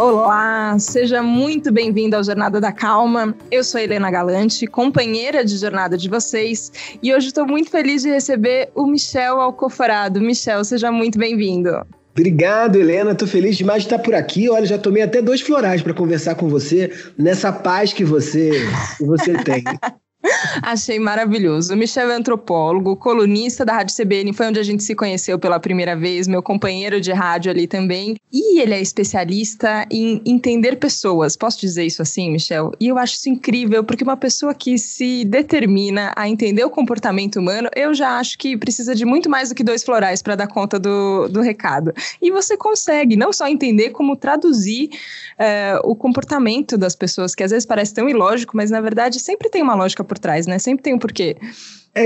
Olá, seja muito bem-vindo ao Jornada da Calma. Eu sou a Helena Galante, companheira de jornada de vocês, e hoje estou muito feliz de receber o Michel Alcoforado. Michel, seja muito bem-vindo. Obrigado, Helena. Estou feliz demais de estar por aqui. Olha, já tomei até 2 florais para conversar com você nessa paz que você tem. Achei maravilhoso. O Michel é antropólogo, colunista da Rádio CBN, foi onde a gente se conheceu pela primeira vez, meu companheiro de rádio ali também. E ele é especialista em entender pessoas. Posso dizer isso assim, Michel? E eu acho isso incrível, porque uma pessoa que se determina a entender o comportamento humano, eu já acho que precisa de muito mais do que 2 florais para dar conta do recado. E você consegue não só entender, como traduzir o comportamento das pessoas, que às vezes parece tão ilógico, mas na verdade sempre tem uma lógica por trás, né? Sempre tem um porquê.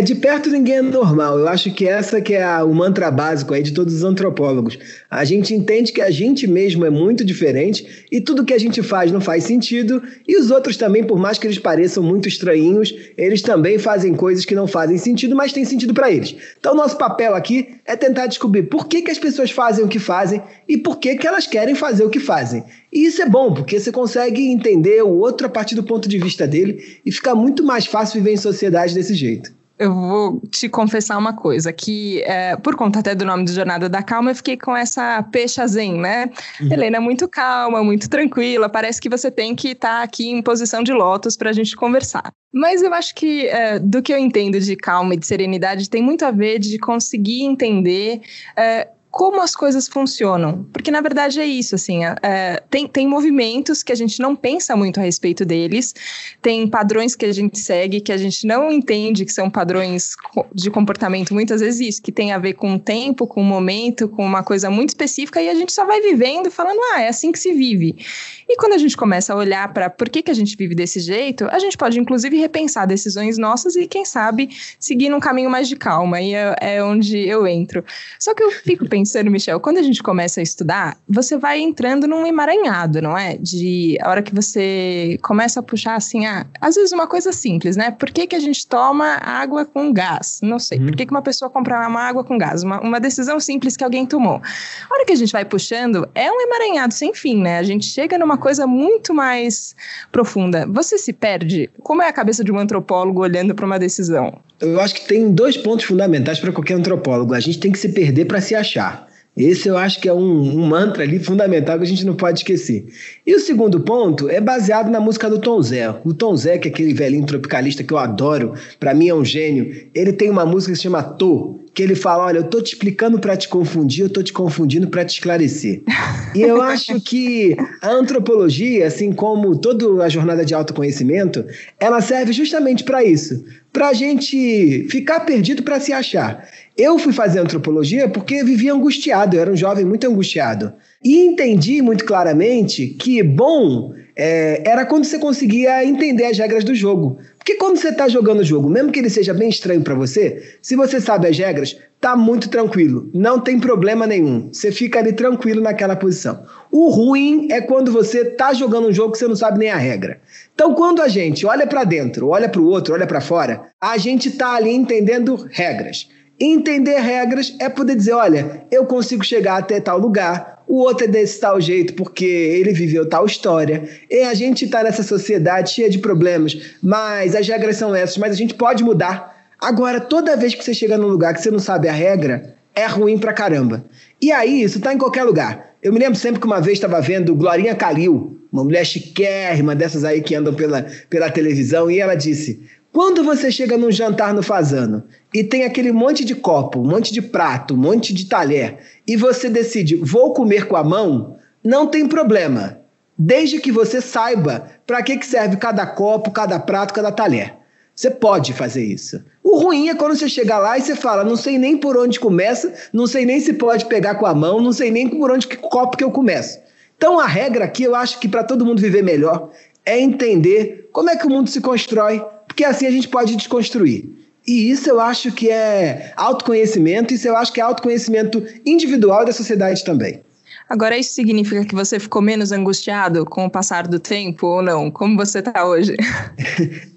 De perto ninguém é normal. Eu acho que essa que é o mantra básico aí de todos os antropólogos. A gente entende que a gente mesmo é muito diferente e tudo que a gente faz não faz sentido, e os outros também, por mais que eles pareçam muito estranhos, eles também fazem coisas que não fazem sentido, mas têm sentido para eles. Então nosso papel aqui é tentar descobrir por que as pessoas fazem o que fazem e por que elas querem fazer o que fazem. E isso é bom, porque você consegue entender o outro a partir do ponto de vista dele e fica muito mais fácil viver em sociedade desse jeito. Eu vou te confessar uma coisa, que por conta até do nome do Jornada da Calma, eu fiquei com essa pecha zen, né? Helena é muito calma, muito tranquila, parece que você tem que estar aqui em posição de lótus para a gente conversar. Mas eu acho que do que eu entendo de calma e de serenidade tem muito a ver de conseguir entender como as coisas funcionam, porque na verdade é isso, assim, tem movimentos que a gente não pensa muito a respeito deles, tem padrões que a gente segue, que a gente não entende que são padrões de comportamento, muitas vezes isso, que tem a ver com o tempo, com o momento, com uma coisa muito específica, e a gente só vai vivendo falando, é assim que se vive. E quando a gente começa a olhar para por que a gente vive desse jeito, a gente pode inclusive repensar decisões nossas e, quem sabe, seguir num caminho mais de calma, e é onde eu entro. Só que eu fico pensando, Michel, quando a gente começa a estudar, você vai entrando num emaranhado, não é? A hora que você começa a puxar assim, às vezes uma coisa simples, né? Por que a gente toma água com gás? Não sei. Por que uma pessoa compra uma água com gás? Uma decisão simples que alguém tomou. A hora que a gente vai puxando, é um emaranhado sem fim, né? A gente chega numa coisa muito mais profunda. Você se perde? Como é a cabeça de um antropólogo olhando para uma decisão? Eu acho que tem 2 pontos fundamentais para qualquer antropólogo. A gente tem que se perder para se achar. Esse eu acho que é um mantra ali fundamental que a gente não pode esquecer. E o segundo ponto é baseado na música do Tom Zé. O Tom Zé, que é aquele velhinho tropicalista que eu adoro, para mim é um gênio, ele tem uma música que se chama Tô, que ele fala, olha, eu tô te explicando para te confundir, eu tô te confundindo para te esclarecer. E eu acho que a antropologia, assim como toda a jornada de autoconhecimento, ela serve justamente para isso, para a gente ficar perdido para se achar. Eu fui fazer antropologia porque vivia angustiado, eu era um jovem muito angustiado. E entendi muito claramente que bom era quando você conseguia entender as regras do jogo. Porque quando você está jogando o jogo, mesmo que ele seja bem estranho para você, se você sabe as regras, tá muito tranquilo, não tem problema nenhum. Você fica ali tranquilo naquela posição. O ruim é quando você está jogando um jogo que você não sabe nem a regra. Então, quando a gente olha para dentro, olha para o outro, olha para fora, a gente está ali entendendo regras. Entender regras é poder dizer, olha, eu consigo chegar até tal lugar, o outro é desse tal jeito porque ele viveu tal história, e a gente está nessa sociedade cheia de problemas, mas as regras são essas, mas a gente pode mudar. Agora, toda vez que você chega num lugar que você não sabe a regra, é ruim pra caramba. E aí, isso tá em qualquer lugar. Eu me lembro sempre que uma vez estava vendo Glorinha Calil, uma mulher chiquérrima dessas aí que andam pela televisão, e ela disse, quando você chega num jantar no Fazano e tem aquele monte de copo, um monte de prato, um monte de talher, e você decide, vou comer com a mão, não tem problema, desde que você saiba para que serve cada copo, cada prato, cada talher. Você pode fazer isso. O ruim é quando você chega lá e você fala, não sei nem por onde começa, não sei nem se pode pegar com a mão, não sei nem por onde que copo que eu começo. Então a regra aqui, eu acho que para todo mundo viver melhor, é entender como é que o mundo se constrói, porque assim a gente pode desconstruir. E isso eu acho que é autoconhecimento, isso eu acho que é autoconhecimento individual da sociedade também. Agora, isso significa que você ficou menos angustiado com o passar do tempo ou não? Como você está hoje?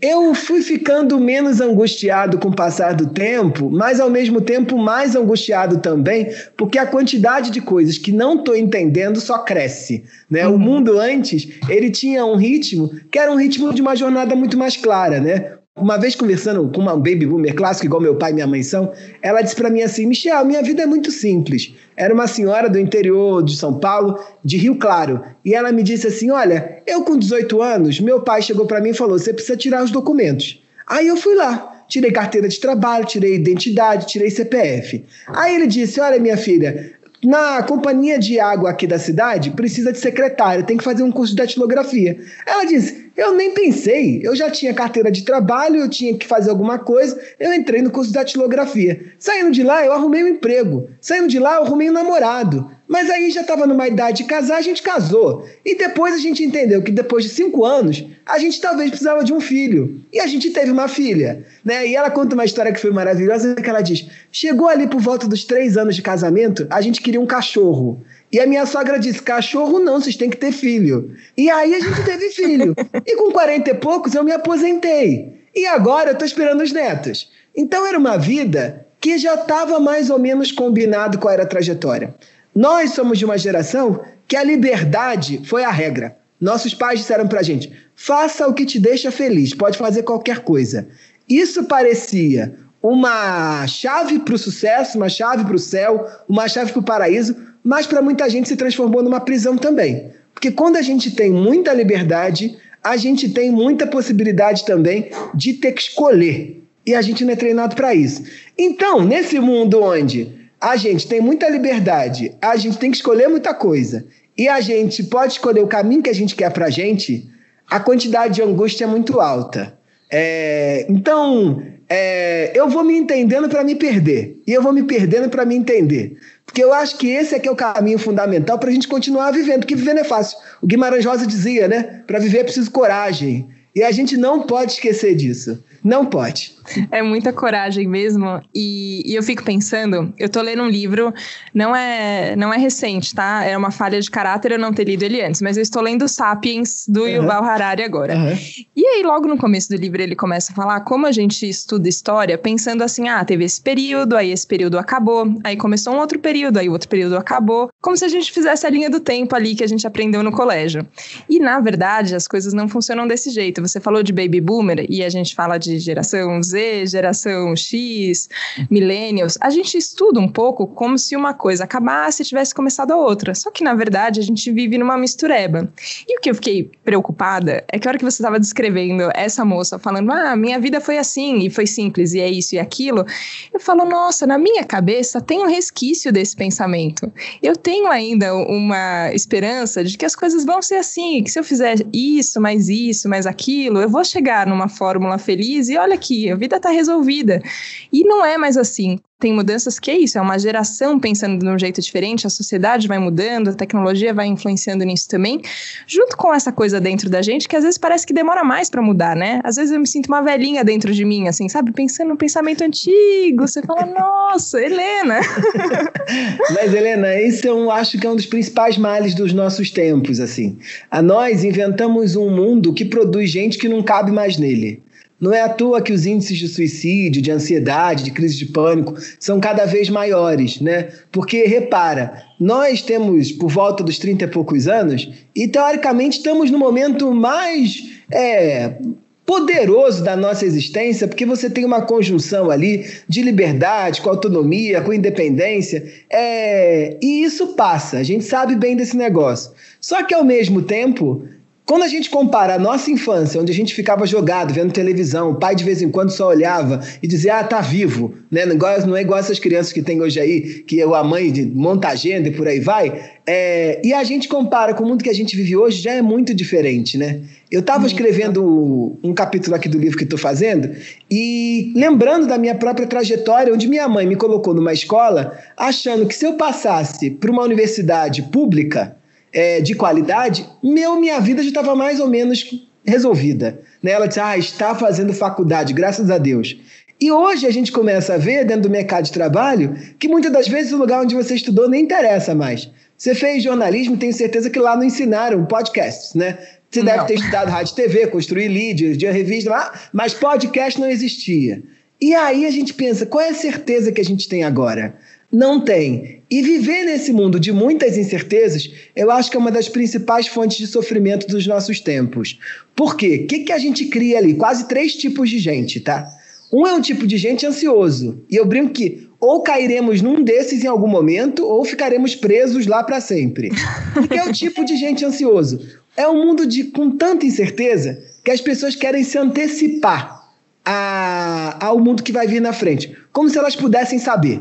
Eu fui ficando menos angustiado com o passar do tempo, mas ao mesmo tempo mais angustiado também, porque a quantidade de coisas que não estou entendendo só cresce, né? O mundo antes, ele tinha um ritmo que era um ritmo de uma jornada muito mais clara, né? Uma vez conversando com uma baby boomer clássica, igual meu pai e minha mãe são, ela disse para mim assim: Michel, minha vida é muito simples. Era uma senhora do interior de São Paulo, de Rio Claro. E ela me disse assim: olha, eu com 18 anos, meu pai chegou para mim e falou: você precisa tirar os documentos. Aí eu fui lá, tirei carteira de trabalho, tirei identidade, tirei CPF. Aí ele disse: olha, minha filha, na companhia de água aqui da cidade, precisa de secretária, tem que fazer um curso de datilografia. Ela disse: eu nem pensei, eu já tinha carteira de trabalho, eu tinha que fazer alguma coisa, eu entrei no curso de datilografia. Saindo de lá, eu arrumei um emprego. Saindo de lá, eu arrumei um namorado. Mas aí já estava numa idade de casar, a gente casou. E depois a gente entendeu que depois de 5 anos, a gente talvez precisava de um filho. E a gente teve uma filha, né? E ela conta uma história que foi maravilhosa, que ela diz: chegou ali por volta dos 3 anos de casamento, a gente queria um cachorro. E a minha sogra disse: cachorro não, vocês têm que ter filho. E aí a gente teve filho. E com 40 e poucos eu me aposentei. E agora eu estou esperando os netos. Então era uma vida que já estava mais ou menos combinado qual era a trajetória. Nós somos de uma geração que a liberdade foi a regra. Nossos pais disseram pra gente: faça o que te deixa feliz, pode fazer qualquer coisa. Isso parecia uma chave para o sucesso, uma chave para o céu, uma chave para o paraíso, mas para muita gente se transformou numa prisão também. Porque quando a gente tem muita liberdade, a gente tem muita possibilidade também de ter que escolher. E a gente não é treinado para isso. Então, nesse mundo onde a gente tem muita liberdade, a gente tem que escolher muita coisa, e a gente pode escolher o caminho que a gente quer para a gente, a quantidade de angústia é muito alta. Então, eu vou me entendendo para me perder, e eu vou me perdendo para me entender. Porque eu acho que esse é que é o caminho fundamental para a gente continuar vivendo, porque viver não é fácil. O Guimarães Rosa dizia, né? Para viver é preciso coragem. E a gente não pode esquecer disso. Não pode. É muita coragem mesmo. E eu fico pensando, eu tô lendo um livro, não é recente, tá? É uma falha de caráter eu não ter lido ele antes, mas eu estou lendo Sapiens, do Yuval Harari agora. E aí, logo no começo do livro, ele começa a falar como a gente estuda história, pensando assim: teve esse período, aí esse período acabou, aí começou um outro período, aí o outro período acabou, como se a gente fizesse a linha do tempo ali que a gente aprendeu no colégio. E, na verdade, as coisas não funcionam desse jeito. Você falou de baby boomer, e a gente fala de geração Z, geração X, millennials. A gente estuda um pouco como se uma coisa acabasse e tivesse começado a outra. Só que, na verdade, a gente vive numa mistureba. E o que eu fiquei preocupada é que a hora que você estava descrevendo essa moça falando: minha vida foi assim, e foi simples, e é isso e aquilo, eu falo: nossa, na minha cabeça tem um resquício desse pensamento. Eu tenho ainda uma esperança de que as coisas vão ser assim, que se eu fizer isso, mais aquilo, eu vou chegar numa fórmula feliz e olha aqui, a vida tá resolvida. E não é mais assim. Tem mudanças que é isso, é uma geração pensando de um jeito diferente, a sociedade vai mudando, a tecnologia vai influenciando nisso também, junto com essa coisa dentro da gente, que às vezes parece que demora mais pra mudar, né? Às vezes eu me sinto uma velhinha dentro de mim, assim, sabe? Pensando num pensamento antigo, você fala: nossa, Helena! Mas, Helena, isso eu acho que é um dos principais males dos nossos tempos, assim. Nós inventamos um mundo que produz gente que não cabe mais nele. Não é à toa que os índices de suicídio, de ansiedade, de crise de pânico são cada vez maiores, né? Porque, repara, nós temos por volta dos 30 e poucos anos e, teoricamente, estamos no momento mais poderoso da nossa existência, porque você tem uma conjunção ali de liberdade, com autonomia, com independência, e isso passa, a gente sabe bem desse negócio. Só que, ao mesmo tempo, quando a gente compara a nossa infância, onde a gente ficava jogado, vendo televisão, o pai de vez em quando só olhava e dizia: tá vivo, né? Não é igual essas crianças que tem hoje aí, que a mãe monta agenda e por aí vai. E a gente compara com o mundo que a gente vive hoje, já é muito diferente, né? Eu estava escrevendo um capítulo aqui do livro que estou fazendo e lembrando da minha própria trajetória, onde minha mãe me colocou numa escola achando que se eu passasse para uma universidade pública, de qualidade, minha vida já estava mais ou menos resolvida, né? Ela disse: está fazendo faculdade, graças a Deus. E hoje a gente começa a ver, dentro do mercado de trabalho, que muitas das vezes o lugar onde você estudou nem interessa mais. Você fez jornalismo, tenho certeza que lá não ensinaram podcasts, né? Você deve ter estudado rádio e TV, construir leads, de revista lá, mas podcast não existia. E aí a gente pensa, qual é a certeza que a gente tem agora? Não tem. E viver nesse mundo de muitas incertezas, eu acho que é uma das principais fontes de sofrimento dos nossos tempos. Por quê? O que a gente cria ali? Quase 3 tipos de gente, tá? Um é um tipo de gente ansioso. E eu brinco que ou cairemos num desses em algum momento, ou ficaremos presos lá para sempre. O que é o tipo de gente ansioso? É um mundo com tanta incerteza que as pessoas querem se antecipar ao mundo que vai vir na frente. Como se elas pudessem saber.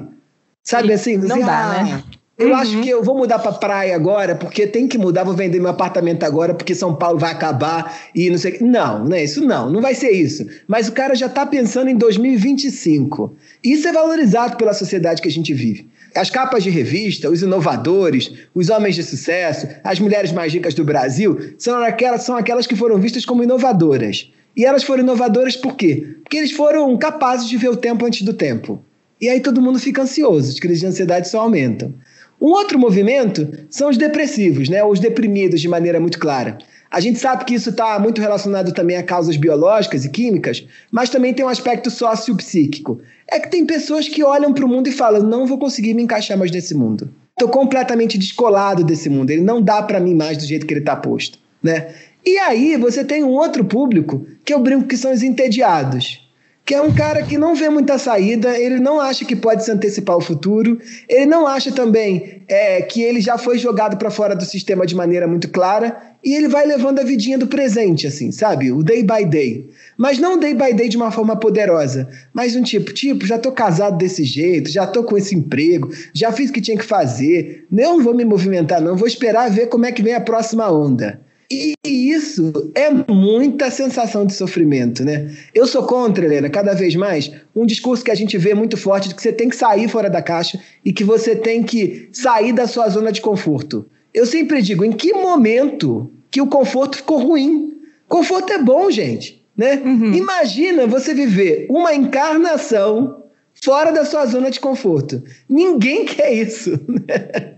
Sabe assim? Não dá, né? Eu acho que eu vou mudar para praia agora, porque tem que mudar, vou vender meu apartamento agora, porque São Paulo vai acabar e não sei... Não, né? Isso não vai ser isso. Mas o cara já está pensando em 2025. Isso é valorizado pela sociedade que a gente vive. As capas de revista, os inovadores, os homens de sucesso, as mulheres mais ricas do Brasil, são aquelas que foram vistas como inovadoras. E elas foram inovadoras por quê? Porque eles foram capazes de ver o tempo antes do tempo. E aí todo mundo fica ansioso, as crises de ansiedade só aumentam. Um outro movimento são os depressivos, né? Ou os deprimidos, de maneira muito clara. A gente sabe que isso está muito relacionado também a causas biológicas e químicas, mas também tem um aspecto sociopsíquico. É que tem pessoas que olham para o mundo e falam, não vou conseguir me encaixar mais nesse mundo. Estou completamente descolado desse mundo, ele não dá para mim mais do jeito que ele está posto, né? E aí você tem um outro público, que eu brinco que são os entediados, que é um cara que não vê muita saída, ele não acha que pode se antecipar ao futuro, ele não acha também que ele já foi jogado para fora do sistema de maneira muito clara, e ele vai levando a vidinha do presente, assim, sabe? O day by day. Mas não o day by day de uma forma poderosa, mas um tipo, já tô casado desse jeito, já tô com esse emprego, já fiz o que tinha que fazer, não vou me movimentar não, vou esperar ver como é que vem a próxima onda. E isso é muita sensação de sofrimento, né? Eu sou contra, Helena, cada vez mais, um discurso que a gente vê muito forte de que você tem que sair fora da caixa e que você tem que sair da sua zona de conforto. Eu sempre digo, em que momento que o conforto ficou ruim? Conforto é bom, gente, né? Imagina você viver uma encarnação fora da sua zona de conforto. Ninguém quer isso, né?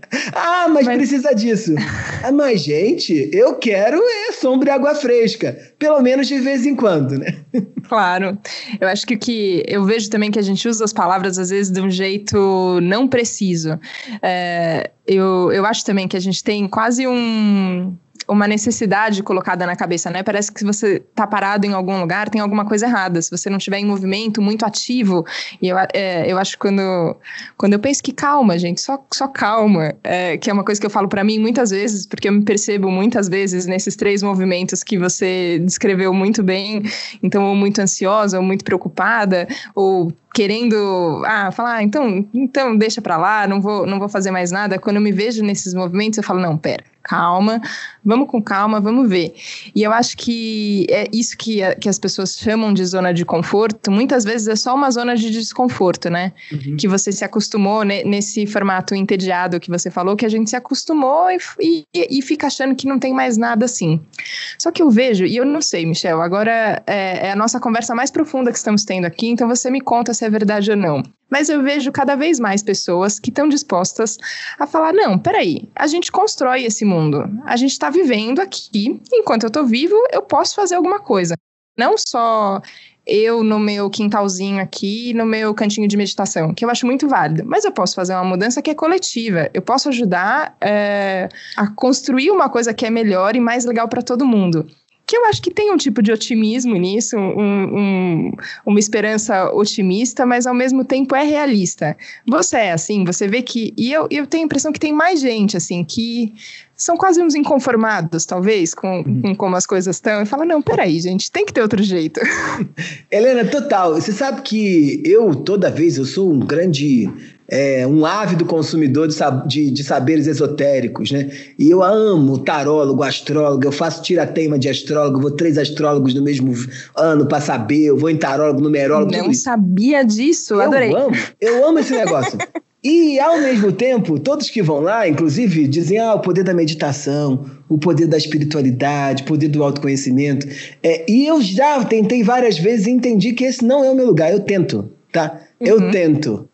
Mas precisa disso. Mas, gente, eu quero sombra e água fresca. Pelo menos de vez em quando, né? Claro. Eu acho que eu vejo também que a gente usa as palavras, às vezes, de um jeito não preciso. Eu acho também que a gente tem quase uma necessidade colocada na cabeça, né? Parece que se você tá parado em algum lugar, tem alguma coisa errada. Se você não estiver em movimento muito ativo. E eu acho que quando eu penso que calma, gente, só calma. Que é uma coisa que eu falo pra mim muitas vezes, porque eu me percebo muitas vezes nesses 3 movimentos que você descreveu muito bem. Então, ou muito ansiosa, ou muito preocupada, ou querendo falar, então deixa pra lá, não vou fazer mais nada. Quando eu me vejo nesses movimentos, eu falo, não, pera, calma, vamos com calma, vamos ver. E eu acho que é isso que as pessoas chamam de zona de conforto, muitas vezes é só uma zona de desconforto, né? Que você se acostumou nesse formato entediado que você falou, que a gente se acostumou e fica achando que não tem mais nada assim. Só que eu vejo, e eu não sei, Michel, agora é a nossa conversa mais profunda que estamos tendo aqui, então você me conta se é verdade ou não. Mas eu vejo cada vez mais pessoas que estão dispostas a falar, não, peraí, a gente constrói esse mundo, a gente está vivendo aqui, enquanto eu estou vivo, eu posso fazer alguma coisa. Não só eu no meu quintalzinho aqui, no meu cantinho de meditação, que eu acho muito válido, mas eu posso fazer uma mudança que é coletiva, eu posso ajudar a construir uma coisa que é melhor e mais legal para todo mundo. Que eu acho que tem um tipo de otimismo nisso, uma esperança otimista, mas ao mesmo tempo é realista. Você é assim, você vê que... E eu tenho a impressão que tem mais gente, assim, que são quase uns inconformados, talvez, com como as coisas estão, e fala, não, peraí, gente, tem que ter outro jeito. Helena, total. Você sabe que toda vez, eu sou um grande... um ávido consumidor de saberes esotéricos, né? E eu amo tarólogo, astrólogo, eu faço tira-teima de astrólogo, vou 3 astrólogos no mesmo ano para saber, eu vou em tarólogo, numerólogo, não sabia disso, adorei. Eu amo esse negócio. E, ao mesmo tempo, todos que vão lá, inclusive, dizem o poder da meditação, o poder da espiritualidade, o poder do autoconhecimento. E eu já tentei várias vezes e entendi que esse não é o meu lugar. Eu tento, tá? Eu tento.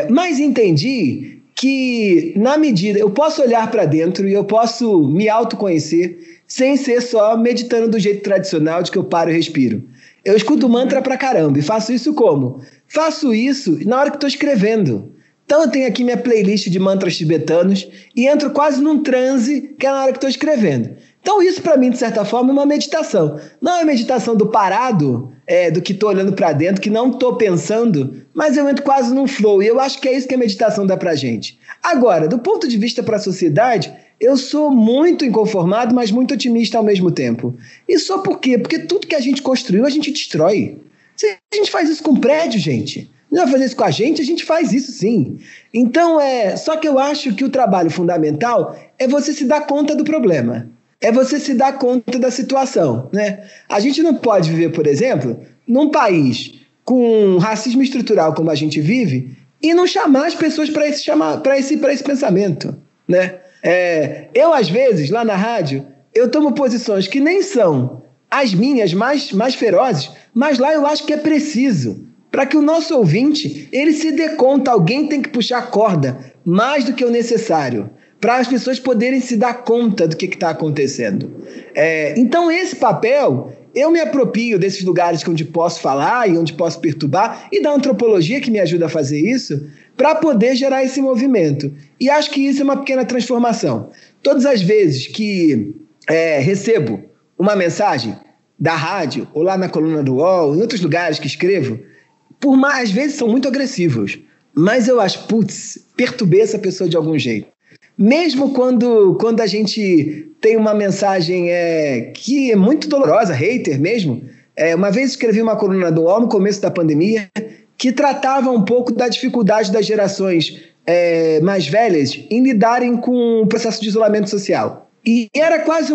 Mas entendi que, na medida, eu posso olhar para dentro e eu posso me autoconhecer sem ser só meditando do jeito tradicional de que eu paro e respiro. Eu escuto mantra pra caramba e faço isso como? Faço isso na hora que estou escrevendo. Então eu tenho aqui minha playlist de mantras tibetanos e entro quase num transe que é na hora que estou escrevendo. Então isso para mim, de certa forma, é uma meditação. Não é meditação do parado, do que estou olhando para dentro, que não estou pensando, mas eu entro quase num flow. E eu acho que é isso que a meditação dá pra gente. Agora, do ponto de vista para a sociedade, eu sou muito inconformado, mas muito otimista ao mesmo tempo. E só por quê? Porque tudo que a gente construiu, a gente destrói. Se a gente faz isso com prédio, gente, não vai fazer isso com a gente faz isso sim. Então, só que eu acho que o trabalho fundamental é você se dar conta do problema. É você se dar conta da situação, né? A gente não pode viver, por exemplo, num país com racismo estrutural como a gente vive e não chamar as pessoas para esse pensamento, né? Eu, às vezes, lá na rádio, eu tomo posições que nem são as minhas mais ferozes, mas lá eu acho que é preciso. Para que o nosso ouvinte, ele se dê conta, alguém tem que puxar a corda mais do que o necessário, para as pessoas poderem se dar conta do que está acontecendo. Então, esse papel, eu me aproprio desses lugares onde posso falar e onde posso perturbar, e da antropologia que me ajuda a fazer isso, para poder gerar esse movimento. E acho que isso é uma pequena transformação. Todas as vezes que recebo uma mensagem da rádio, ou lá na coluna do UOL, em outros lugares que escrevo, às vezes são muito agressivos, mas eu acho, perturbei essa pessoa de algum jeito. Mesmo quando a gente tem uma mensagem que é muito dolorosa, hater mesmo. Uma vez escrevi uma coluna do UOL no começo da pandemia que tratava um pouco da dificuldade das gerações mais velhas em lidarem com o processo de isolamento social. E era quase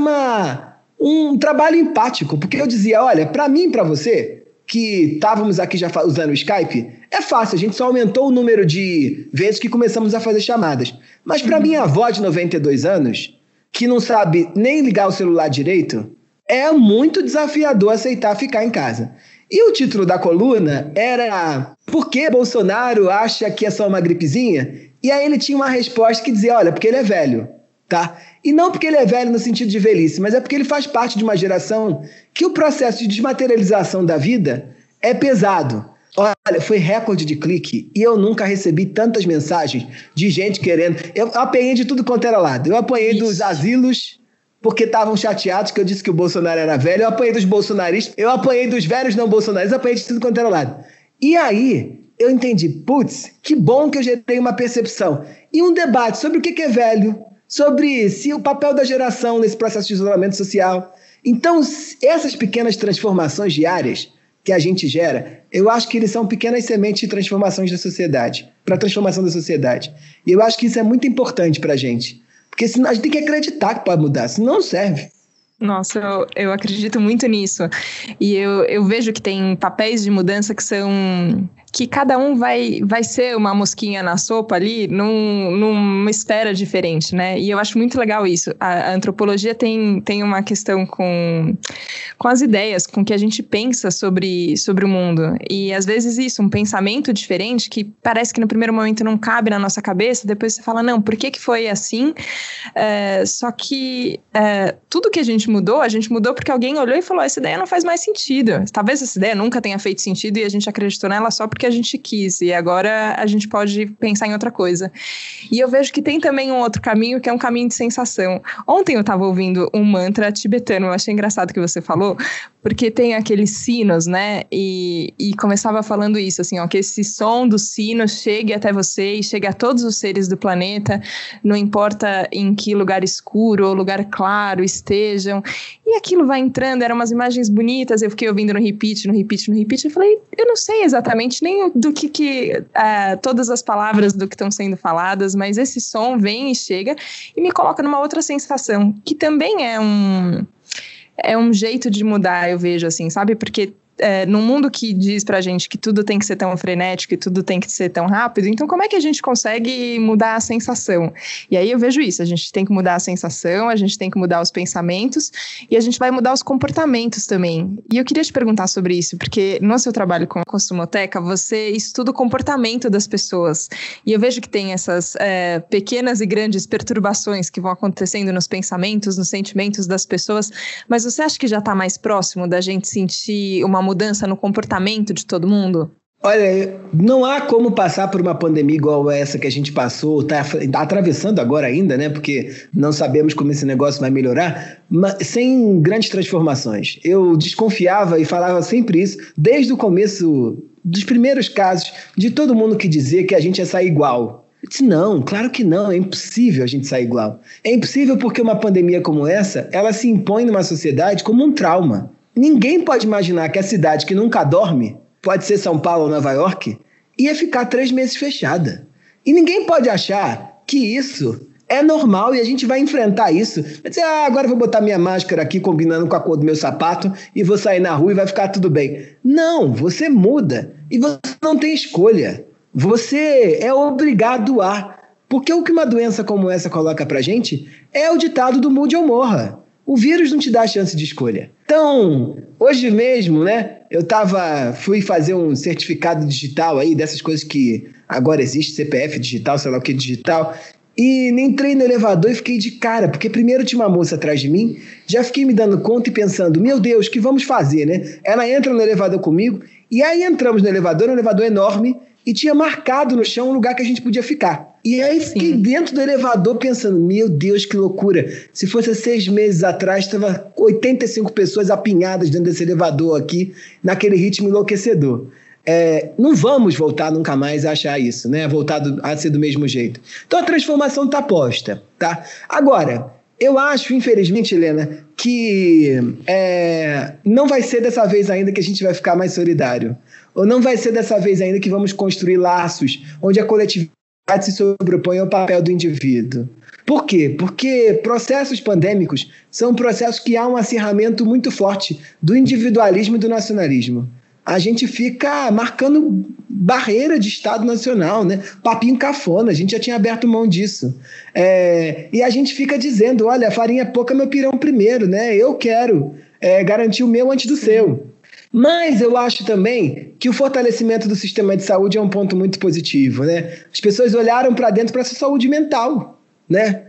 um trabalho empático, porque eu dizia, olha, para mim e para você, que estávamos aqui já usando o Skype, é fácil, a gente só aumentou o número de vezes que começamos a fazer chamadas. Mas para minha avó de 92 anos, que não sabe nem ligar o celular direito, é muito desafiador aceitar ficar em casa. E o título da coluna era "Por que Bolsonaro acha que é só uma gripezinha?" E aí ele tinha uma resposta que dizia, olha, porque ele é velho, tá? E não porque ele é velho no sentido de velhice, mas é porque ele faz parte de uma geração que o processo de desmaterialização da vida é pesado. Olha, foi recorde de clique e eu nunca recebi tantas mensagens de gente querendo... Eu apanhei de tudo quanto era lado. Eu apanhei dos asilos porque estavam chateados que eu disse que o Bolsonaro era velho. Eu apanhei dos bolsonaristas. Eu apanhei dos velhos não bolsonaristas. Eu apanhei de tudo quanto era lado. E aí eu entendi, que bom que eu gerei uma percepção. E um debate sobre o que é velho, sobre o papel da geração nesse processo de isolamento social. Então, essas pequenas transformações diárias que a gente gera, eu acho que eles são pequenas sementes de transformações da sociedade, para a transformação da sociedade. E eu acho que isso é muito importante para a gente, porque senão a gente tem que acreditar que pode mudar, senão não serve. Nossa, eu acredito muito nisso. E eu vejo que tem papéis de mudança que cada um vai ser uma mosquinha na sopa ali numa esfera diferente, né? E eu acho muito legal isso. A antropologia tem uma questão com as ideias, com o que a gente pensa sobre o mundo. E às vezes isso, um pensamento diferente que parece que no primeiro momento não cabe na nossa cabeça, depois você fala, não, por que foi assim? Só que tudo que a gente mudou porque alguém olhou e falou, essa ideia não faz mais sentido. Talvez essa ideia nunca tenha feito sentido e a gente acreditou nela só porque a gente quis, e agora a gente pode pensar em outra coisa. E eu vejo que tem também um outro caminho, que é um caminho de sensação. Ontem eu estava ouvindo um mantra tibetano, eu achei engraçado que você falou, porque tem aqueles sinos, né, e começava falando isso, assim, ó, que esse som do sino chegue até você e chegue a todos os seres do planeta, não importa em que lugar escuro ou lugar claro estejam, e aquilo vai entrando, eram umas imagens bonitas, eu fiquei ouvindo no repeat, eu falei, eu não sei exatamente nem do que todas as palavras do que estão sendo faladas, mas esse som vem e chega e me coloca numa outra sensação, que também é um jeito de mudar, eu vejo assim, sabe? Porque num mundo que diz pra gente que tudo tem que ser tão frenético e tudo tem que ser tão rápido, então como é que a gente consegue mudar a sensação? E aí eu vejo isso, a gente tem que mudar a sensação, a gente tem que mudar os pensamentos e a gente vai mudar os comportamentos também. E eu queria te perguntar sobre isso, porque no seu trabalho com a Costumoteca, você estuda o comportamento das pessoas. E eu vejo que tem essas pequenas e grandes perturbações que vão acontecendo nos pensamentos, nos sentimentos das pessoas, mas você acha que já está mais próximo da gente sentir uma mudança no comportamento de todo mundo? Olha, não há como passar por uma pandemia igual essa que a gente passou, está atravessando agora ainda, né? Porque não sabemos como esse negócio vai melhorar, mas sem grandes transformações. Eu desconfiava e falava sempre isso, desde o começo dos primeiros casos, de todo mundo que dizia que a gente ia sair igual. Eu disse, não, claro que não, é impossível a gente sair igual. É impossível porque uma pandemia como essa, ela se impõe numa sociedade como um trauma. Ninguém pode imaginar que a cidade que nunca dorme, pode ser São Paulo ou Nova York, ia ficar 3 meses fechada. E ninguém pode achar que isso é normal e a gente vai enfrentar isso. Vai dizer, agora eu vou botar minha máscara aqui combinando com a cor do meu sapato e vou sair na rua e vai ficar tudo bem. Não, você muda e você não tem escolha. Você é obrigado a. Porque o que uma doença como essa coloca pra gente é o ditado do mude ou morra. O vírus não te dá a chance de escolha. Então, hoje mesmo, né, fui fazer um certificado digital aí, dessas coisas que agora existe, CPF digital, sei lá o que digital, e entrei no elevador e fiquei de cara, porque primeiro tinha uma moça atrás de mim, já fiquei me dando conta e pensando, meu Deus, o que vamos fazer, né? Ela entra no elevador comigo, e aí entramos no elevador, um elevador enorme, e tinha marcado no chão um lugar que a gente podia ficar. E aí fiquei dentro do elevador pensando, meu Deus, que loucura. Se fosse 6 meses atrás, estava 85 pessoas apinhadas dentro desse elevador aqui, naquele ritmo enlouquecedor. Não vamos voltar nunca mais a achar isso, né? Voltar a ser do mesmo jeito. Então a transformação está posta, tá? Agora, eu acho, infelizmente, Helena, que não vai ser dessa vez ainda que a gente vai ficar mais solidário. Ou não vai ser dessa vez ainda que vamos construir laços onde a coletividade se sobrepõe ao papel do indivíduo. Por quê? Porque processos pandêmicos são processos que há um acirramento muito forte do individualismo e do nacionalismo. A gente fica marcando barreira de Estado Nacional, né? Papinho cafona, a gente já tinha aberto mão disso. E a gente fica dizendo, olha, farinha é pouca, meu pirão primeiro, né? Eu quero garantir o meu antes do seu. Mas eu acho também que o fortalecimento do sistema de saúde é um ponto muito positivo, né? As pessoas olharam para dentro para a sua saúde mental, né?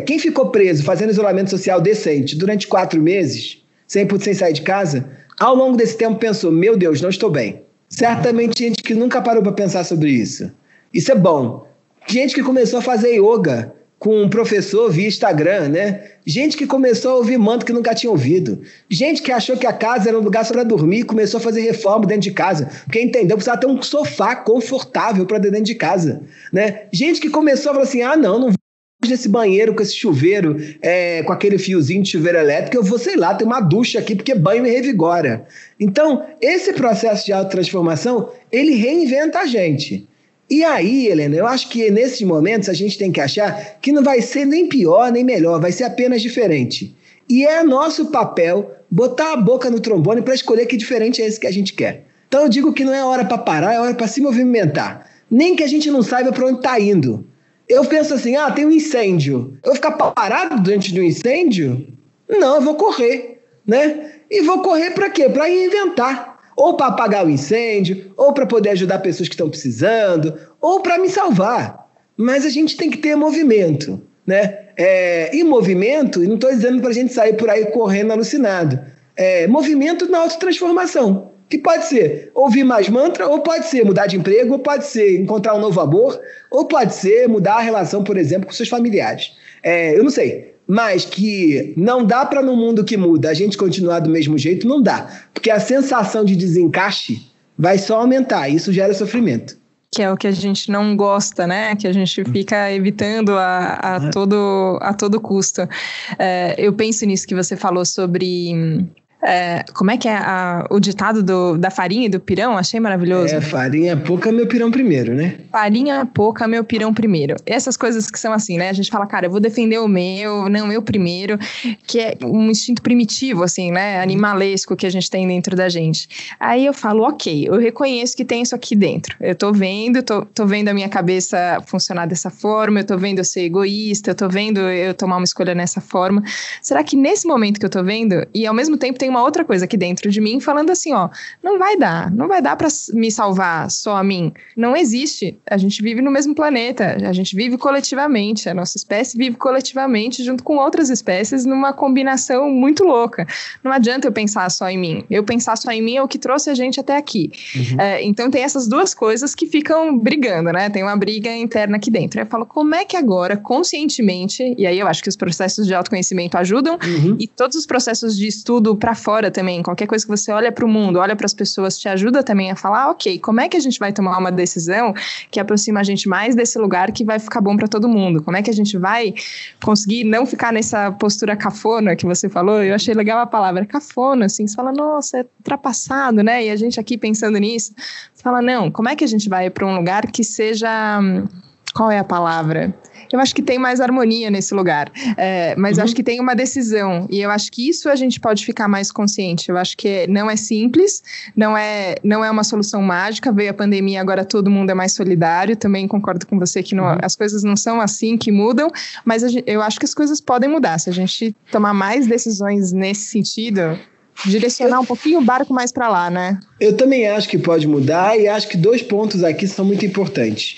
Quem ficou preso fazendo isolamento social decente durante 4 meses, sem sair de casa, ao longo desse tempo pensou, meu Deus, não estou bem. Certamente gente que nunca parou para pensar sobre isso. Isso é bom. Gente que começou a fazer yoga com um professor via Instagram, né? Gente que começou a ouvir mantra que nunca tinha ouvido. Gente que achou que a casa era um lugar só para dormir e começou a fazer reforma dentro de casa. Porque entendeu que precisava ter um sofá confortável para dentro de casa, né? Gente que começou a falar assim, não vou nesse banheiro com esse chuveiro, com aquele fiozinho de chuveiro elétrico, eu vou, sei lá, ter uma ducha aqui porque banho me revigora. Então, esse processo de autotransformação, ele reinventa a gente. E aí, Helena, eu acho que nesses momentos a gente tem que achar que não vai ser nem pior nem melhor, vai ser apenas diferente. E é nosso papel botar a boca no trombone para escolher que diferente é esse que a gente quer. Então eu digo que não é hora para parar, é hora para se movimentar. Nem que a gente não saiba para onde está indo. Eu penso assim, tem um incêndio. Eu vou ficar parado diante de um incêndio? Não, eu vou correr, né? E vou correr para quê? Para reinventar. Ou para apagar o incêndio, ou para poder ajudar pessoas que estão precisando, ou para me salvar. Mas a gente tem que ter movimento, né? E movimento, e não estou dizendo para a gente sair por aí correndo alucinado. Movimento na autotransformação, que pode ser ouvir mais mantra, ou pode ser mudar de emprego, ou pode ser encontrar um novo amor, ou pode ser mudar a relação, por exemplo, com seus familiares. Eu não sei. Mas que não dá para no mundo que muda a gente continuar do mesmo jeito, não dá. Porque a sensação de desencaixe vai só aumentar, e isso gera sofrimento. Que é o que a gente não gosta, né? Que a gente fica evitando a todo custo. Eu penso nisso que você falou sobre Como é que é o ditado da farinha e do pirão? Achei maravilhoso. Farinha pouca, meu pirão primeiro, né? Farinha pouca, meu pirão primeiro. Essas coisas que são assim, né? A gente fala, cara, eu vou defender o meu, não eu primeiro, que é um instinto primitivo, assim, né? Animalesco que a gente tem dentro da gente. Aí eu falo, ok, eu reconheço que tem isso aqui dentro. Eu tô vendo a minha cabeça funcionar dessa forma, eu tô vendo eu ser egoísta, eu tô vendo eu tomar uma escolha nessa forma. Será que nesse momento que eu tô vendo, e ao mesmo tempo tem uma outra coisa aqui dentro de mim falando assim, ó, não vai dar pra me salvar só a mim. Não existe. A gente vive no mesmo planeta, a gente vive coletivamente, a nossa espécie vive coletivamente junto com outras espécies numa combinação muito louca. Não adianta eu pensar só em mim. Eu pensar só em mim é o que trouxe a gente até aqui. Então tem essas duas coisas que ficam brigando, né? Tem uma briga interna aqui dentro. Eu falo, como é que agora, conscientemente, e aí eu acho que os processos de autoconhecimento ajudam, e todos os processos de estudo para fora também, qualquer coisa que você olha para o mundo, olha para as pessoas, te ajuda também a falar, ok, como é que a gente vai tomar uma decisão que aproxima a gente mais desse lugar que vai ficar bom para todo mundo? Como é que a gente vai conseguir não ficar nessa postura cafona que você falou? Eu achei legal a palavra cafona, assim, você fala, nossa, é ultrapassado, né? E a gente aqui pensando nisso, você fala, não, como é que a gente vai para um lugar que seja... Qual é a palavra? Eu acho que tem mais harmonia nesse lugar, mas eu acho que tem uma decisão, e eu acho que isso a gente pode ficar mais consciente. Eu acho que não é simples, não é uma solução mágica. Veio a pandemia, agora todo mundo é mais solidário, também concordo com você que as coisas não são assim que mudam, mas eu acho que as coisas podem mudar, se a gente tomar mais decisões nesse sentido, direcionar um pouquinho o barco mais para lá, né? Eu também acho que pode mudar, e acho que 2 pontos aqui são muito importantes.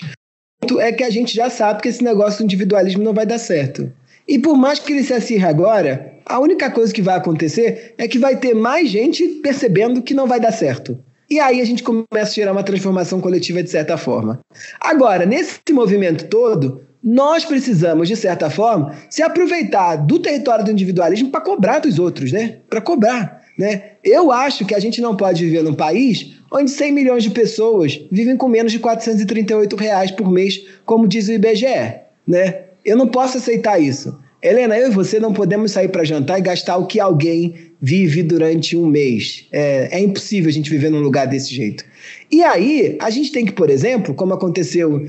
É que a gente já sabe que esse negócio do individualismo não vai dar certo. E por mais que ele se acirre agora, a única coisa que vai acontecer é que vai ter mais gente percebendo que não vai dar certo. E aí a gente começa a gerar uma transformação coletiva de certa forma. Agora, nesse movimento todo, nós precisamos, de certa forma, se aproveitar do território do individualismo para cobrar dos outros, né? Para cobrar, né? Eu acho que a gente não pode viver num país onde 100 milhões de pessoas vivem com menos de R$438 por mês, como diz o IBGE, né? Eu não posso aceitar isso. Helena, eu e você não podemos sair para jantar e gastar o que alguém vive durante um mês. É impossível a gente viver num lugar desse jeito. E aí, a gente tem que, por exemplo, como aconteceu,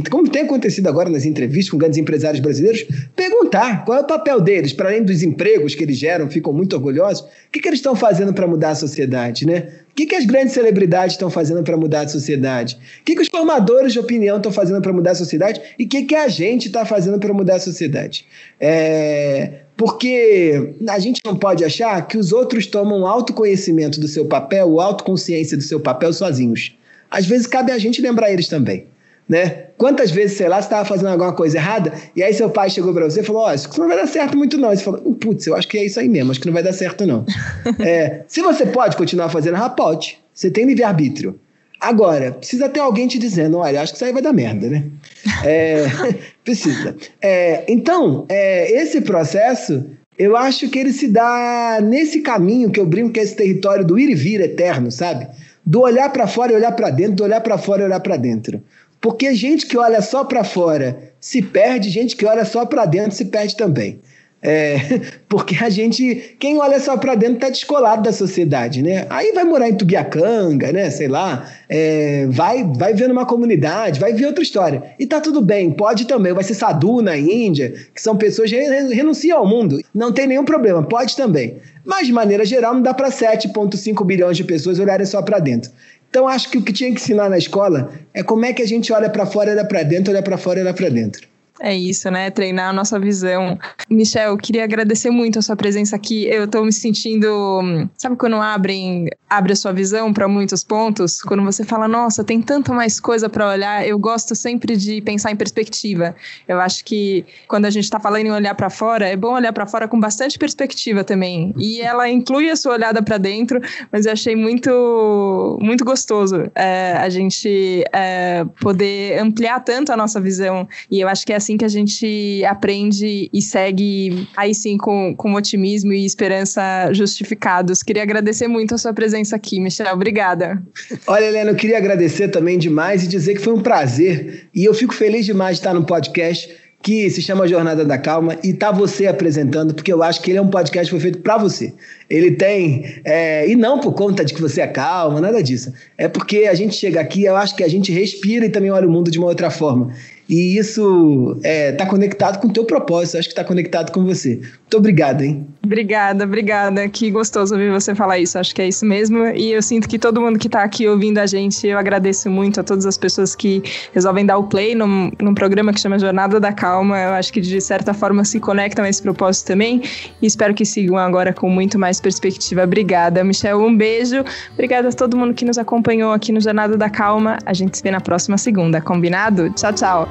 como tem acontecido agora nas entrevistas com grandes empresários brasileiros, perguntar qual é o papel deles, para além dos empregos que eles geram, ficam muito orgulhosos, o que eles estão fazendo para mudar a sociedade, né? O que as grandes celebridades estão fazendo para mudar a sociedade? O que os formadores de opinião estão fazendo para mudar a sociedade? E o que a gente está fazendo para mudar a sociedade? Porque a gente não pode achar que os outros tomam autoconhecimento do seu papel, ou autoconsciência do seu papel sozinhos. Às vezes cabe a gente lembrar eles também, né? Quantas vezes, sei lá, você estava fazendo alguma coisa errada e aí seu pai chegou para você e falou, isso não vai dar certo muito não. E você falou, putz, eu acho que é isso aí mesmo, acho que não vai dar certo não. Se você pode continuar fazendo, pode. Você tem livre-arbítrio. Agora, precisa ter alguém te dizendo, olha, acho que isso aí vai dar merda, né? Precisa. Então, esse processo, eu acho que ele se dá nesse caminho que eu brinco que é esse território do ir e vir eterno, sabe? Do olhar para fora e olhar para dentro, do olhar para fora e olhar para dentro. Porque gente que olha só para fora se perde, gente que olha só para dentro se perde também. Porque quem olha só para dentro está descolado da sociedade, né? Aí vai morar em Tubiacanga, né? Sei lá, vai ver numa comunidade, vai ver outra história. E tá tudo bem, pode também, vai ser sadhu na Índia, que são pessoas que renunciam ao mundo, não tem nenhum problema, pode também. Mas de maneira geral não dá para 7,5 bilhões de pessoas olharem só para dentro. Então acho que o que tinha que ensinar na escola é como é que a gente olha para fora, olha para dentro, olha para fora, olha para dentro. É isso, né? Treinar a nossa visão. Michel, eu queria agradecer muito a sua presença aqui. Eu tô me sentindo... Sabe quando abre a sua visão para muitos pontos? Quando você fala, nossa, tem tanta mais coisa para olhar. Eu gosto sempre de pensar em perspectiva. Eu acho que quando a gente tá falando em olhar para fora, é bom olhar para fora com bastante perspectiva também. E ela inclui a sua olhada para dentro, mas eu achei muito, muito gostoso a gente poder ampliar tanto a nossa visão. E eu acho que é assim que a gente aprende e segue aí sim com otimismo e esperança justificados. Queria agradecer muito a sua presença aqui, Michel. Obrigada. Olha, Helena, eu queria agradecer também demais e dizer que foi um prazer. E eu fico feliz demais de estar no podcast que se chama Jornada da Calma e tá você apresentando, porque eu acho que ele é um podcast que foi feito para você. ele tem, e não por conta de que você é calma, nada disso. É porque a gente chega aqui, eu acho que a gente respira e também olha o mundo de uma outra forma. E isso está conectado com o teu propósito, acho que está conectado com você. Muito obrigado, hein? Obrigada. Que gostoso ouvir você falar isso, acho que é isso mesmo. E eu sinto que todo mundo que está aqui ouvindo a gente, eu agradeço muito a todas as pessoas que resolvem dar o play num programa que chama Jornada da Calma. Eu acho que de certa forma se conectam a esse propósito também e espero que sigam agora com muito mais perspectiva. Obrigada, Michel, um beijo. Obrigada a todo mundo que nos acompanhou aqui no Jornada da Calma. A gente se vê na próxima segunda, combinado? Tchau, tchau.